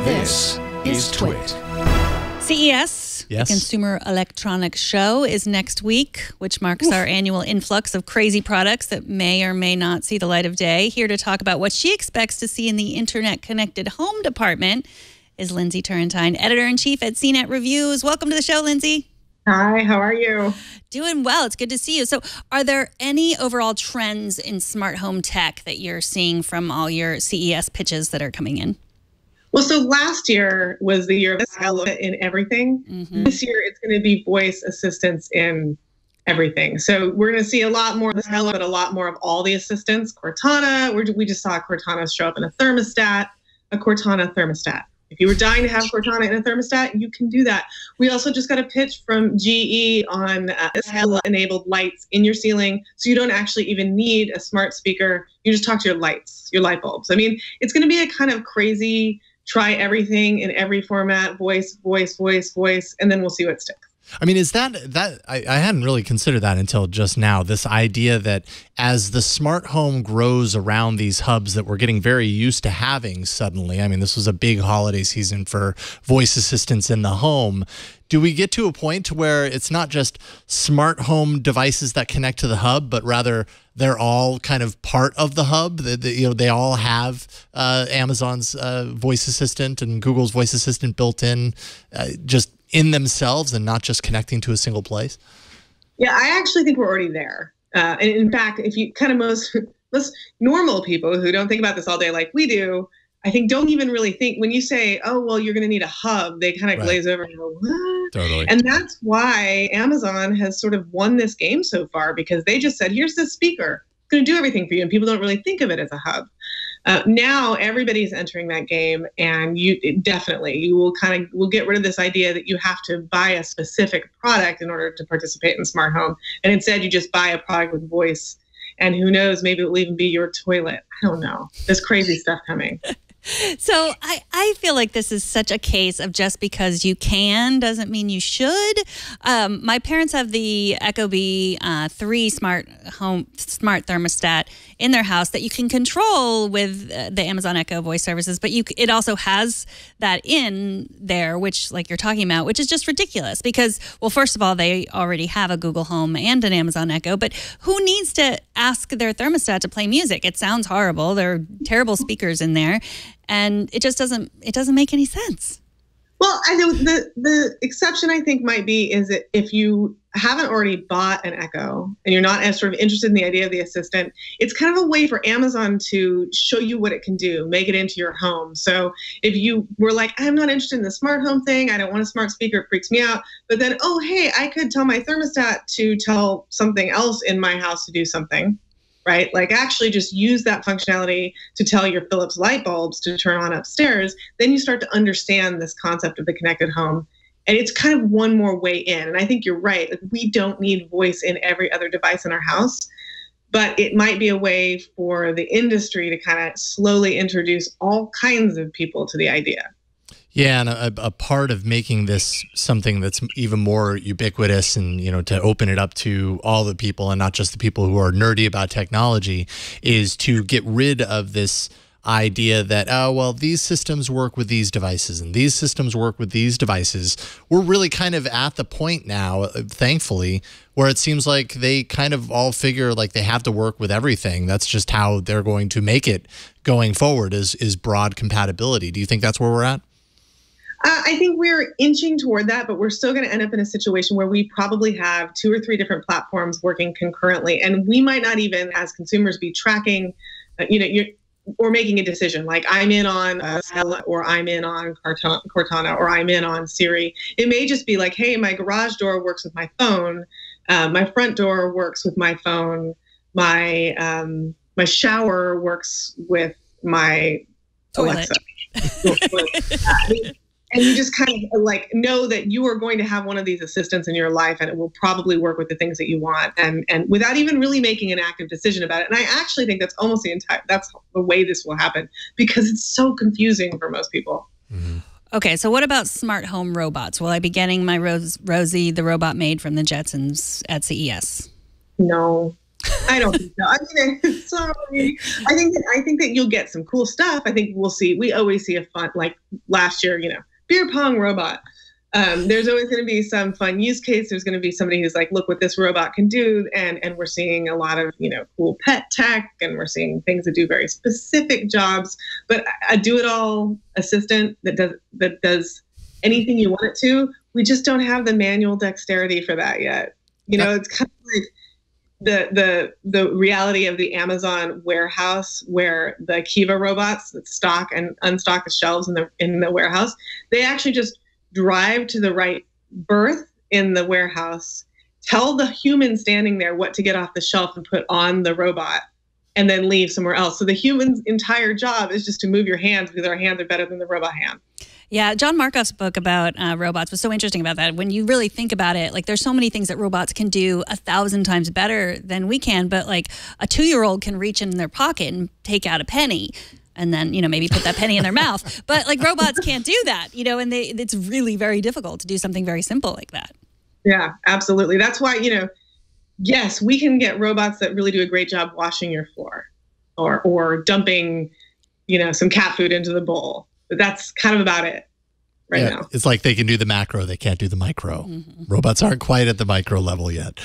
This is TWiT. CES, the Consumer Electronics Show, is next week, which marks our annual influx of crazy products that may or may not see the light of day. Here to talk about what she expects to see in the internet-connected home department is Lindsey Turrentine, editor-in-chief at CNET Reviews. Welcome to the show, Lindsey. Hi, how are you? Doing well. It's good to see you. So are there any overall trends in smart home tech that you're seeing from all your CES pitches that are coming in? Well, so last year was the year of the in everything. Mm-hmm. This year, it's going to be voice assistants in everything. So we're going to see a lot more of this, but a lot more of all the assistants. Cortana, we just saw Cortana show up in a thermostat, a Cortana thermostat. If you were dying to have Cortana in a thermostat, you can do that. We also just got a pitch from GE on enabled lights in your ceiling, so you don't actually even need a smart speaker. You just talk to your lights, your light bulbs. I mean, it's going to be a kind of crazy, try everything in every format, voice, and then we'll see what sticks. I mean, is that I hadn't really considered that until just now, this idea that as the smart home grows around these hubs that we're getting very used to having suddenly, I mean, this was a big holiday season for voice assistants in the home. Do we get to a point where it's not just smart home devices that connect to the hub, but rather they're all kind of part of the hub? They all have Amazon's voice assistant and Google's voice assistant built in, just in themselves and not just connecting to a single place? Yeah, I actually think we're already there. And in fact, if you kind of most normal people who don't think about this all day like we do, I think don't even really think when you say, oh, well, you're going to need a hub, they kind of glaze over and go, what? Totally. And that's why Amazon has sort of won this game so far, because they just said, here's this speaker. It's going to do everything for you. And people don't really think of it as a hub. Now everybody's entering that game, and you will get rid of this idea that you have to buy a specific product in order to participate in smart home. And instead you just buy a product with voice, and who knows, maybe it will even be your toilet. I don't know. There's crazy stuff coming. So I feel like this is such a case of just because you can doesn't mean you should. My parents have the Ecobee 3 smart thermostat in their house that you can control with the Amazon Echo voice services, but it also has that in there, which like you're talking about, which is just ridiculous because, well, first of all, they already have a Google Home and an Amazon Echo, but who needs to ask their thermostat to play music? It sounds horrible. There are terrible speakers in there. And it just doesn't make any sense. Well, I know the exception I think might be is that if you haven't already bought an Echo and you're not as sort of interested in the idea of the assistant, it's kind of a way for Amazon to show you what it can do, make it into your home. So if you were like, I'm not interested in the smart home thing, I don't want a smart speaker, it freaks me out. But then, oh, hey, I could tell my thermostat to tell something else in my house to do something. Right? Like actually just use that functionality to tell your Philips light bulbs to turn on upstairs. Then you start to understand this concept of the connected home. And it's kind of one more way in. And I think you're right. Like, we don't need voice in every other device in our house, but it might be a way for the industry to kind of slowly introduce all kinds of people to the idea. Yeah, and a part of making this something that's even more ubiquitous and, to open it up to all the people and not just the people who are nerdy about technology is to get rid of this idea that, oh, well, these systems work with these devices and these systems work with these devices. We're really kind of at the point now, thankfully, where it seems like they kind of all figure like they have to work with everything. That's just how they're going to make it going forward is broad compatibility. Do you think that's where we're at? I think we're inching toward that, but we're still going to end up in a situation where we probably have 2 or 3 different platforms working concurrently. And we might not even, as consumers, be tracking, or making a decision like I'm in on or I'm in on Cortana or I'm in on Siri. It may just be like, hey, my garage door works with my phone. My front door works with my phone. My shower works with my toilet. Alexa. And you just kind of like know that you are going to have one of these assistants in your life, and it will probably work with the things that you want, and without even really making an active decision about it. And I actually think that's almost that's the way this will happen, because it's so confusing for most people. Mm-hmm. Okay, so what about smart home robots? Will I be getting my Rosie, the robot maid from the Jetsons, at CES? No. I don't think so. I mean, sorry. I think that you'll get some cool stuff. I think we'll see. We always see a fun, like last year, beer pong robot. There's always going to be some fun use case. There's going to be somebody who's like, look what this robot can do. And we're seeing a lot of, cool pet tech, and we're seeing things that do very specific jobs. But a do-it-all assistant that does anything you want it to, we just don't have the manual dexterity for that yet. It's kind of like the reality of the Amazon warehouse, where the Kiva robots that stock and unstock the shelves in the warehouse, they actually just drive to the right berth in the warehouse, tell the human standing there what to get off the shelf and put on the robot, and then leave somewhere else. So the human's entire job is just to move your hands, because our hands are better than the robot hand. Yeah, John Markoff's book about robots was so interesting about that. When you really think about it, like there's so many things that robots can do 1,000 times better than we can, but like a 2-year-old can reach in their pocket and take out a penny and then, maybe put that penny in their mouth. But like robots can't do that, and it's really very difficult to do something very simple like that. Yeah, absolutely. That's why, yes, we can get robots that really do a great job washing your floor or dumping, some cat food into the bowl. But that's kind of about it now. It's like they can do the macro, they can't do the micro. Mm-hmm. Robots aren't quite at the micro level yet.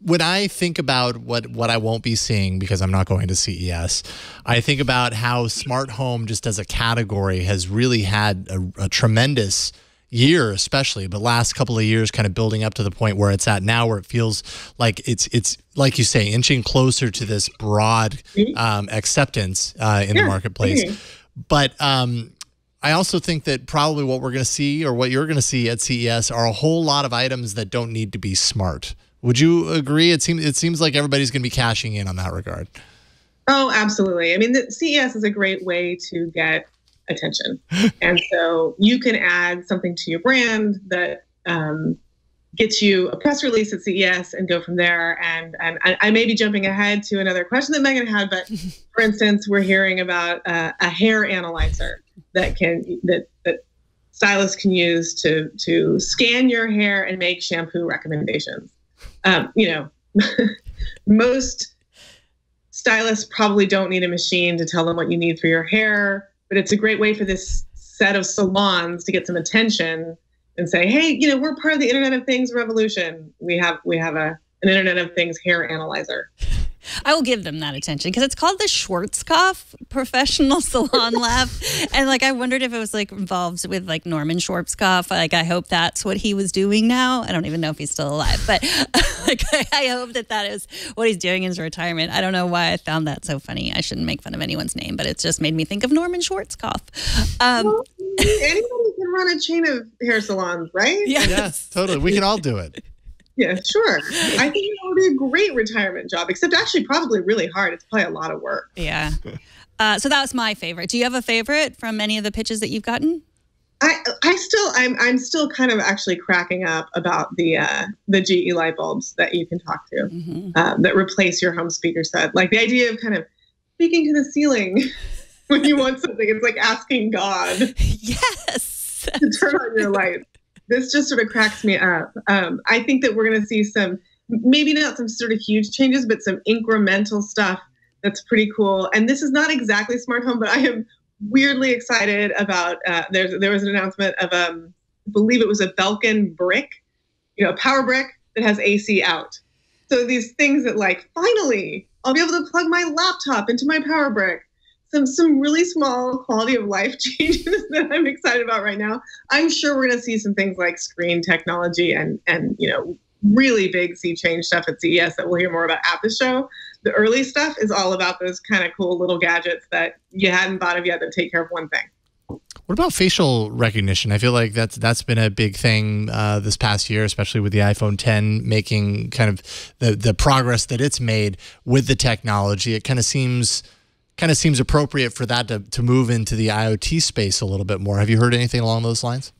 When I think about what I won't be seeing because I'm not going to CES, I think about how smart home just as a category has really had a tremendous year, especially, but last couple of years kind of building up to the point where it's at now, where it feels like it's like you say, inching closer to this broad acceptance in the marketplace. Mm-hmm. But I also think that probably what we're going to see, or what you're going to see at CES, are a whole lot of items that don't need to be smart. Would you agree? It seems like everybody's going to be cashing in on that regard. Oh, absolutely. I mean, the CES is a great way to get attention. And so you can add something to your brand that gets you a press release at CES and go from there. And I may be jumping ahead to another question that Megan had, but for instance, we're hearing about a hair analyzer that stylists can use to scan your hair and make shampoo recommendations. Most stylists probably don't need a machine to tell them what you need for your hair, but it's a great way for this set of salons to get some attention and say, hey, we're part of the Internet of Things revolution. We have an Internet of Things hair analyzer. I will give them that attention because it's called the Schwarzkopf Professional Salon Lab. And I wondered if it was involved with Norman Schwarzkopf. I hope that's what he was doing now. I don't even know if he's still alive, but I hope that is what he's doing in his retirement. I don't know why I found that so funny. I shouldn't make fun of anyone's name, but it just made me think of Norman Schwarzkopf. Well, anybody can run a chain of hair salons, right? Yes, totally. We can all do it. Yeah, sure. I think it would be a great retirement job, except actually probably really hard. It's probably a lot of work. Yeah. So that was my favorite. Do you have a favorite from any of the pitches that you've gotten? I'm still kind of actually cracking up about the GE light bulbs that you can talk to, that replace your home speaker set. Like the idea of kind of speaking to the ceiling when you want something. It's like asking God yes, to turn on your lights. This just sort of cracks me up. I think that we're going to see some, maybe not some sort of huge changes, but some incremental stuff that's pretty cool. And this is not exactly smart home, but I am weirdly excited about, there was an announcement of, I believe it was a Belkin brick, a power brick that has AC out. So these things that finally, I'll be able to plug my laptop into my power brick. Some really small quality of life changes that I'm excited about right now. I'm sure we're going to see some things like screen technology and really big sea change stuff at CES that we'll hear more about at the show. The early stuff is all about those kind of cool little gadgets that you hadn't thought of yet that take care of one thing. What about facial recognition? I feel like that's been a big thing this past year, especially with the iPhone 10 making kind of the progress that it's made with the technology. It kind of seems appropriate for that to move into the IoT space a little bit more. Have you heard anything along those lines?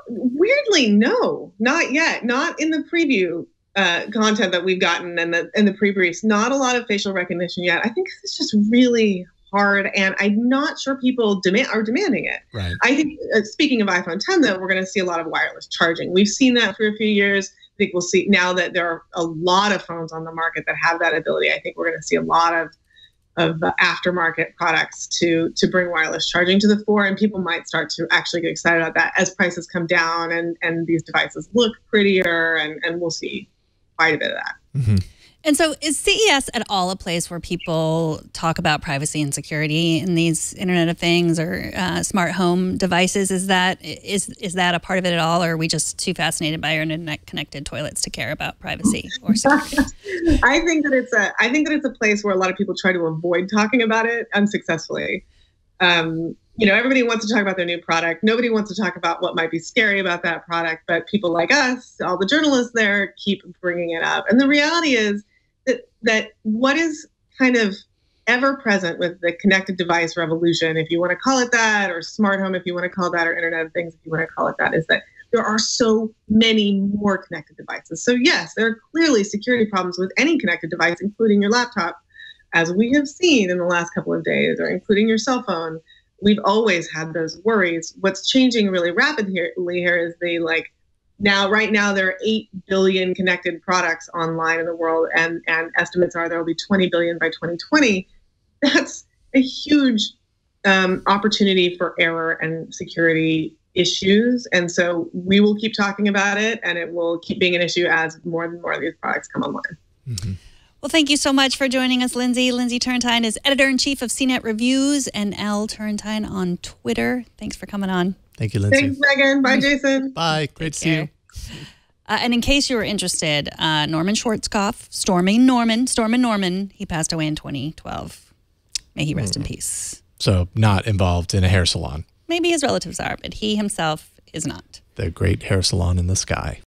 Weirdly, no, not yet. Not in the preview content that we've gotten and the pre-briefs. Not a lot of facial recognition yet. I think it's just really hard, and I'm not sure people are demanding it. Right. I think, speaking of iPhone 10, though, we're going to see a lot of wireless charging. We've seen that for a few years. think we'll see now that there are a lot of phones on the market that have that ability. I think we're going to see a lot of aftermarket products to bring wireless charging to the fore, and people might start to actually get excited about that as prices come down and these devices look prettier, and we'll see quite a bit of that. Mm-hmm. And so is CES at all a place where people talk about privacy and security in these Internet of Things or smart home devices? Is that a part of it at all, or are we just too fascinated by our internet-connected toilets to care about privacy or security? I think that it's a place where a lot of people try to avoid talking about it unsuccessfully. Everybody wants to talk about their new product. Nobody wants to talk about what might be scary about that product, but people like us, all the journalists there, keep bringing it up. And the reality is that what is kind of ever present with the connected device revolution, if you want to call it that, or smart home, if you want to call it that, or Internet of Things, if you want to call it that, is that there are so many more connected devices. So yes, there are clearly security problems with any connected device, including your laptop, as we have seen in the last couple of days, or including your cell phone. We've always had those worries. What's changing really rapidly here is right now there are 8 billion connected products online in the world, and estimates are there will be 20 billion by 2020. That's a huge opportunity for error and security issues. And so we will keep talking about it, and it will keep being an issue as more and more of these products come online. Mm-hmm. Well, thank you so much for joining us, Lindsey. Lindsey Turrentine is editor-in-chief of CNET Reviews and L Turrentine on Twitter. Thanks for coming on. Thank you, Lindsey. Thanks, Megan. Bye, Jason. Bye. Great to see you. And in case you were interested, Norman Schwarzkopf, Storming Norman, he passed away in 2012. May he rest in peace. So not involved in a hair salon. Maybe his relatives are, but he himself is not. The great hair salon in the sky.